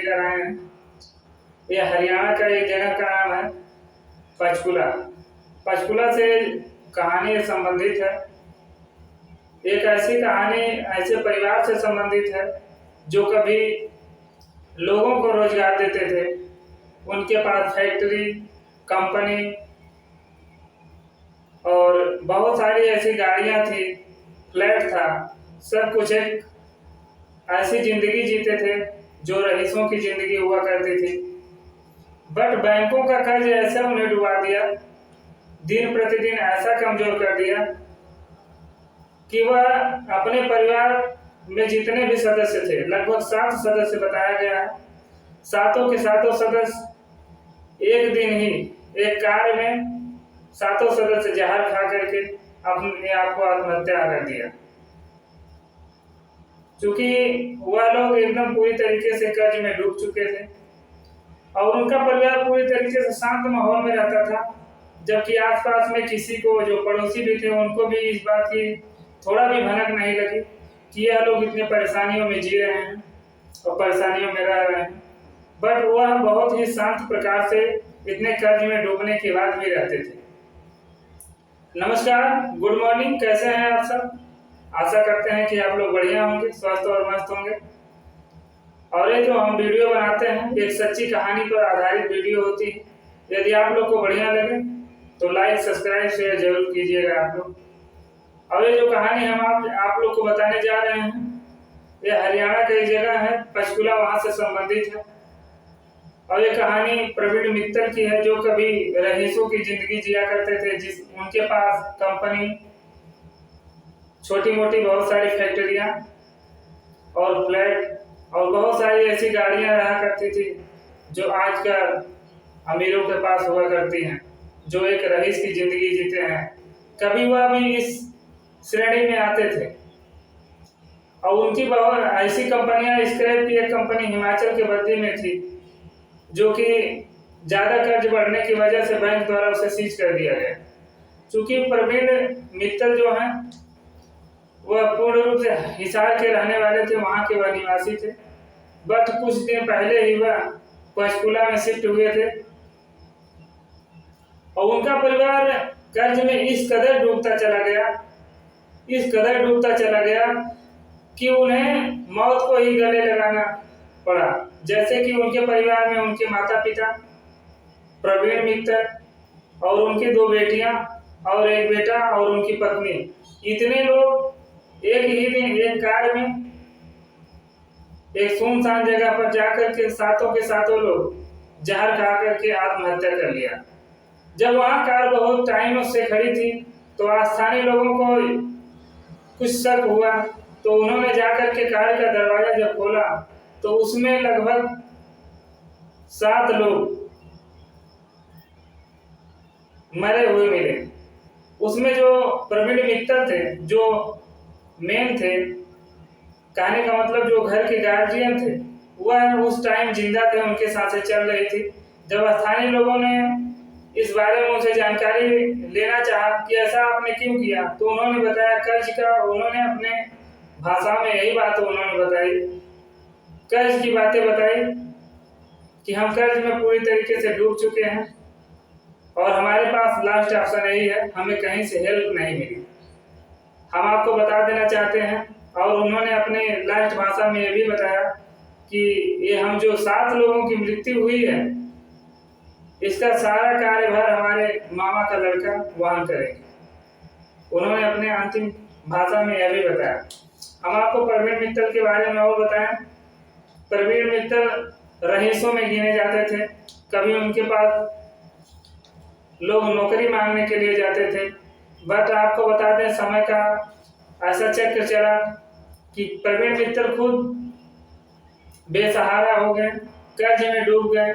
लेकर आए हैं। ये हरियाणा का एक जगह का नाम है पंचकुला। पंचकुला से कहानी संबंधित है। एक ऐसी कहानी ऐसे परिवार से संबंधित है जो कभी लोगों को रोजगार देते थे। उनके पास फैक्ट्री, कंपनी और बहुत सारी ऐसी गाड़ियां थी, फ्लैट था, सब कुछ। एक ऐसी जिंदगी जीते थे जो रईसों की जिंदगी हुआ करती थी। बट बैंकों का कर्ज ऐसा उन्हें डुबा दिया, दिन प्रतिदिन ऐसा कमजोर कर दिया कि वह अपने परिवार में जितने भी सदस्य थे, लगभग 7 सदस्य बताया गया है, सातों के सातों सदस्य एक दिन ही एक कार में सातों सदस्य जहर खा करके अपने आप को आत्महत्या कर दिया। क्योंकि वह लोग एकदम पूरी तरीके से कर्ज में डूब चुके थे और उनका परिवार पूरी तरीके से शांत माहौल में रहता था, जबकि आसपास में किसी को, जो पड़ोसी भी थे, उनको भी इस बात की थोड़ा भी भनक नहीं लगी कि यह लोग इतने परेशानियों में जी रहे हैं और परेशानियों में रह रहे हैं। बट वह बहुत ही शांत प्रकार से इतने कर्ज में डूबने के बाद भी रहते थे। नमस्कार, गुड मॉर्निंग, कैसे हैं आप सब? आशा करते हैं कि आप लोग बढ़िया होंगे, स्वस्थ और मस्त होंगे। और ये जो हम वीडियो बनाते हैं एक सच्ची कहानी पर आधारित वीडियो होती है। यदि आप लोग को बढ़िया लगे तो लाइक, सब्सक्राइब, शेयर जरूर कीजिएगा आप लोग। और ये जो कहानी हम आप लोग को बताने जा रहे हैं, ये हरियाणा की जगह है पंचकुला, वहां से संबंधित है। और ये कहानी प्रवीण मित्तल की है, जो कभी रईसों की जिंदगी जिया करते थे, जिस उनके पास कंपनी, छोटी मोटी बहुत सारी फैक्ट्रियां और फ्लैट और बहुत सारी ऐसी गाड़ियां रहा करती थी जो आजकल अमीरों के पास हुआ करती हैं, जो एक रईस की जिंदगी जीते हैं। कभी वह भी इस श्रेणी में आते थे। और उनकी बहुत ऐसी कंपनियां, स्क्रैप की एक कंपनी हिमाचल के बद्दी में थी, जो कि ज्यादा कर्ज बढ़ने की वजह से बैंक द्वारा उसे सीज कर दिया गया। चूंकि प्रवीण मित्तल जो हैं वह पूर्ण रूप से हिसार के रहने वाले थे, वहां के वह निवासी थे। बट कुछ दिन पहले ही वह पंचकुला में शिफ्ट हुए थे और उनका परिवार कर्ज में इस कदर डूबता चला गया कि उन्हें मौत को ही गले लगाना पड़ा। जैसे कि उनके परिवार में उनके माता पिता प्रवीण मित्तल और उनकी 2 बेटियां और एक बेटा और उनकी पत्नी, इतने लोग एक ही दिन एक कार में एक सुनसान जगह पर जाकर के सातों के सातों लोग जहर खा करके आत्महत्या कर लिया। जब वहां कार बहुत टाइम से खड़ी थी तो स्थानीय लोगों को कुछ शक हुआ, तो उन्होंने जाकर के कार का दरवाजा जब खोला तो उसमें लगभग 7 लोग मरे हुए मिले। उसमें जो प्रवीण मित्तल थे, जो मेन थे, कहने का मतलब जो घर के गार्जियन थे, वह उस टाइम जिंदा थे, उनके सांसें चल रही थी। जब स्थानीय लोगों ने इस बारे में उनसे जानकारी लेना चाहा कि ऐसा आपने क्यों किया, तो उन्होंने बताया कर्ज का। उन्होंने अपने भाषा में यही बात उन्होंने बताई, कर्ज की बातें बताई कि हम कर्ज में पूरी तरीके से डूब चुके हैं और हमारे पास लास्ट ऑप्शन यही है, हमें कहीं से हेल्प नहीं मिली, हम आपको बता देना चाहते हैं। और उन्होंने अपने लास्ट भाषा में यह भी बताया कि ये हम जो 7 लोगों की मृत्यु हुई है, इसका सारा कार्यभार हमारे मामा का लड़का वहन करेंगे। उन्होंने अपने अंतिम भाषा में यह भी बताया। हम आपको प्रवीण मित्तल के बारे में और बताएं। प्रवीण मित्तल रईसों में गिने जाते थे। कभी उनके पास लोग नौकरी मांगने के लिए जाते थे। बट आपको बता दें, समय का ऐसा चक्र चला कि प्रवीण मित्तल खुद बेसहारा हो गए, कर्ज में डूब गए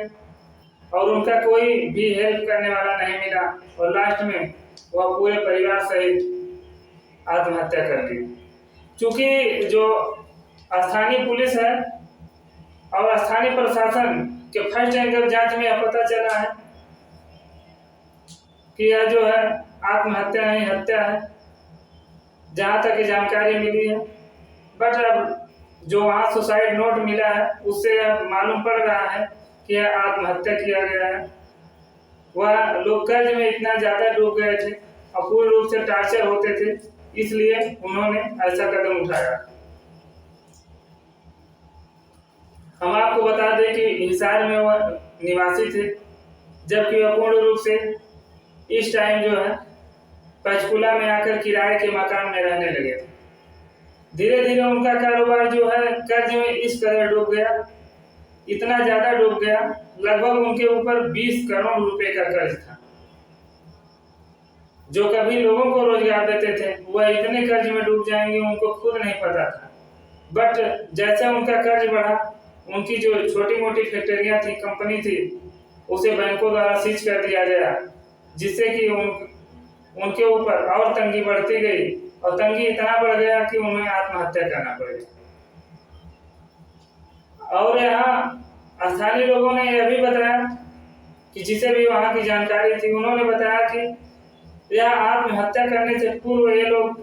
और उनका कोई भी हेल्प करने वाला नहीं मिला और लास्ट में वह पूरे परिवार सहित आत्महत्या कर ली। क्योंकि जो स्थानीय पुलिस है और स्थानीय प्रशासन के फर्स्ट एंगल जांच में यह पता चला है कि यह जो है आत्महत्या नहीं, हत्या है, जहां तक जानकारी मिली है। बट अब जो वहाँ सुसाइड नोट मिला है उससे मालूम पड़ रहा है कि आत्महत्या किया गया है। वह लोग कर्ज में इतना ज़्यादा डूब गए थे और पूर्ण रूप से टार्चर होते थे, इसलिए उन्होंने ऐसा कदम उठाया। हम आपको बता दें कि हिसार में वह निवासी थे, जबकि वह पूर्ण रूप से इस टाइम जो है पंचकुला में आकर किराए के मकान में रहने लगे थे। धीरे धीरे उनका कारोबार जो है कर्ज में इस कदर डूब गया, इतना ज्यादा डूब गया, लगभग उनके ऊपर 20 करोड़ रुपए का कर्ज था। जो कभी लोगों को रोजगार देते थे वह इतने कर्ज में डूब जाएंगे उनको खुद नहीं पता था। बट जैसे उनका कर्ज बढ़ा, उनकी जो छोटी मोटी फैक्ट्रियां थी, कंपनी थी, उसे बैंकों द्वारा सीज कर दिया गया, जिससे कि उनके ऊपर और तंगी बढ़ती गई और तंगी इतना बढ़ गया कि उन्हें आत्महत्या करना पड़ गया। और यहाँ स्थानीय लोगों ने यह भी बताया कि जिसे भी वहाँ की जानकारी थी, उन्होंने बताया कि यह आत्महत्या करने से पूर्व ये लोग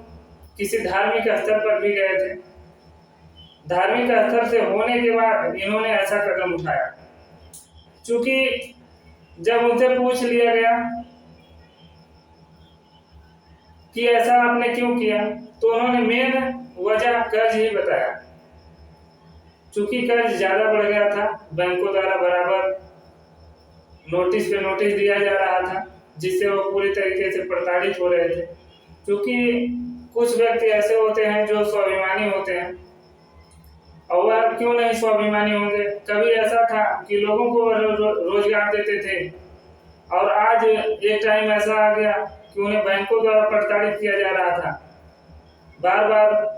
किसी धार्मिक स्थल पर भी गए थे। धार्मिक स्थल से होने के बाद इन्होंने ऐसा कदम उठाया। चूंकि जब उनसे पूछ लिया गया कि ऐसा आपने क्यों किया, तो उन्होंने मेन वजह कर्ज ही बताया। चूंकि कर्ज ज्यादा बढ़ गया था, बैंकों द्वारा बराबर नोटिस पे नोटिस दिया जा रहा था, जिससे वो पूरी तरीके से प्रताड़ित हो रहे थे। क्योंकि कुछ व्यक्ति ऐसे होते हैं जो स्वाभिमानी होते हैं, और वह क्यों नहीं स्वाभिमानी होंगे। कभी ऐसा था कि लोगों को रोजगार देते थे, और आज एक टाइम ऐसा आ गया कि उन्हें बैंकों द्वारा प्रताड़ित किया जा रहा था। बार बार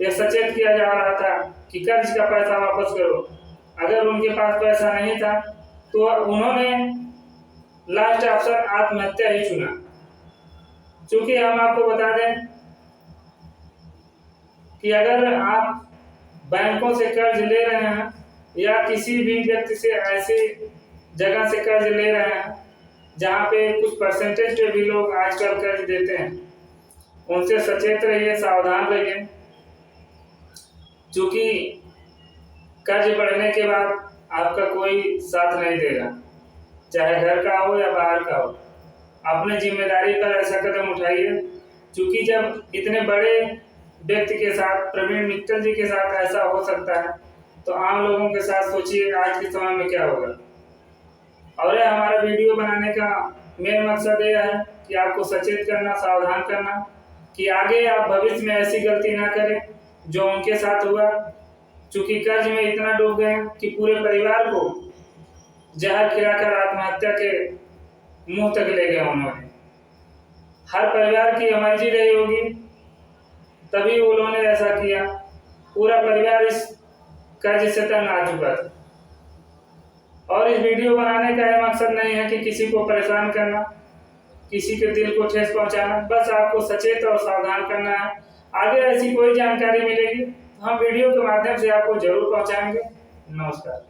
यह सचेत किया जा रहा था कि कर्ज का पैसा वापस करो। अगर उनके पास पैसा नहीं था तो उन्होंने लास्ट ऑप्शन आत्महत्या ही चुना। क्योंकि हम आपको बता दें कि अगर आप बैंकों से कर्ज ले रहे हैं या किसी भी व्यक्ति से ऐसी जगह से कर्ज ले रहे हैं जहाँ पे कुछ परसेंटेज पे भी लोग आजकल कर्ज देते हैं, उनसे सचेत रहिए, सावधान रहिए। क्योंकि कर्ज बढ़ने के बाद आपका कोई साथ नहीं देगा, चाहे घर का हो या बाहर का हो। अपने जिम्मेदारी पर ऐसा कदम उठाइए। क्योंकि जब इतने बड़े व्यक्ति के साथ, प्रवीण मित्तल जी के साथ ऐसा हो सकता है, तो आम लोगों के साथ सोचिए आज के समय में क्या होगा। और हमारा वीडियो बनाने का मेन मकसद यह है कि आपको सचेत करना, सावधान करना, कि आगे आप भविष्य में ऐसी गलती ना करें जो उनके साथ हुआ। चूंकि कर्ज में इतना डूब गए कि पूरे परिवार को जहर खिलाकर आत्महत्या के मुंह तक ले गए उन्होंने। हर परिवार की मर्जी रही होगी, तभी उन्होंने ऐसा किया। पूरा परिवार इस कर्ज से तंग आ चुका था। और इस वीडियो बनाने का यह मकसद नहीं है कि किसी को परेशान करना, किसी के दिल को ठेस पहुंचाना, बस आपको सचेत और सावधान करना है। आगे ऐसी कोई जानकारी मिलेगी तो हम वीडियो के माध्यम से आपको जरूर पहुंचाएंगे। नमस्कार।